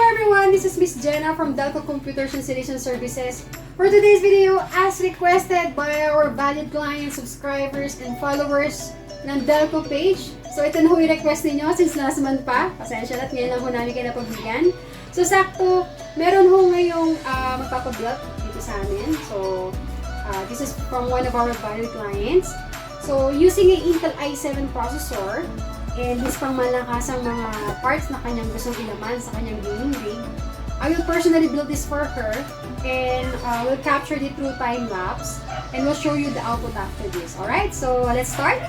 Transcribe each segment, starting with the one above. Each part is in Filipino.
everyone, this is Miss Jenna from DELCO Computers Installation Services. For today's video, as requested by our valued clients, subscribers, and followers ng DELCO page. So ito na ho yung request ninyo since last month pa. Pasensya na at ngayon lang ho namin kayo napagbigyan. So sakto, meron ho ngayong magpapabuild dito sa amin. So this is from one of our valued clients. So using an Intel i7 processor, and this pang malakasang mga parts na kanyang gustong ilaman sa kanyang gaming rig, I will personally build this for her and we'll capture it through time lapse and we'll show you the output after this. Alright, so let's start.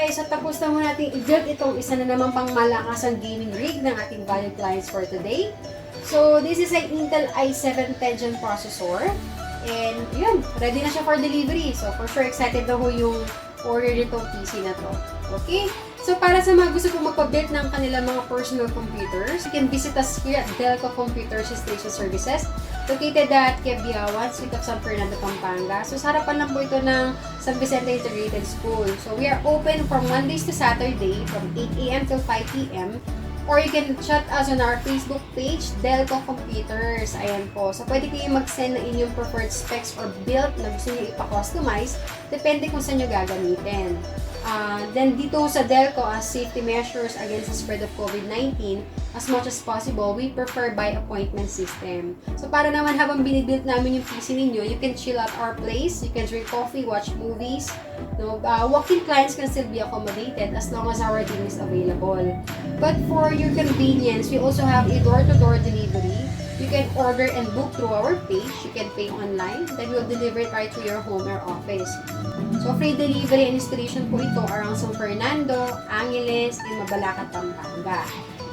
So tapos na mo natin i-build itong isa na naman pang malakasang gaming rig ng ating valued clients for today. So this is an Intel i7 10th gen processor. And yun, ready na siya for delivery. So for sure excited na ho yung order nitong PC na to. Okay? So para sa mga gusto pong magpa-build ng kanilang mga personal computers, you can visit us here at DELCO Computers Installation Services, located at Quebiawan, Street of San Fernando, Pampanga. So sa harapan lang po ito ng San Vicente Integrated School. So we are open from Mondays to Saturday from 8 AM till 5 PM. Or you can chat us on our Facebook page, DELCO Computers. Ayan po. So pwede kayo mag-send ng inyong preferred specs or build na gusto nyo ipa-customize. Depende kung saan nyo gagamitin. Then dito sa DELCO, as safety measures against the spread of COVID-19, as much as possible, we prefer by appointment system. So para naman habang binibuild namin yung PC ninyo, you can chill at our place, you can drink coffee, watch movies. No, walk-in clients can still be accommodated as long as our team is available. But for your convenience, we also have a door-to-door delivery. You can order and book through our page. You can pay online, then we'll deliver it right to your home or office. So free delivery and installation po ito around San Fernando, Angeles, and Mabalacat, Pampanga.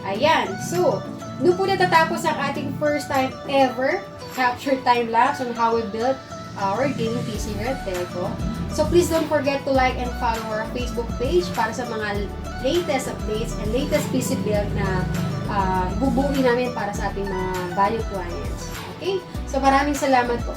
Ayan. So, doon po natatapos ang ating first time ever capture time lapse on how we built our gaming PC here at DELCO. So please don't forget to like and follow our Facebook page para sa mga latest updates and latest PC build na bubuuin namin para sa ating mga value clients. Okay? So maraming salamat po.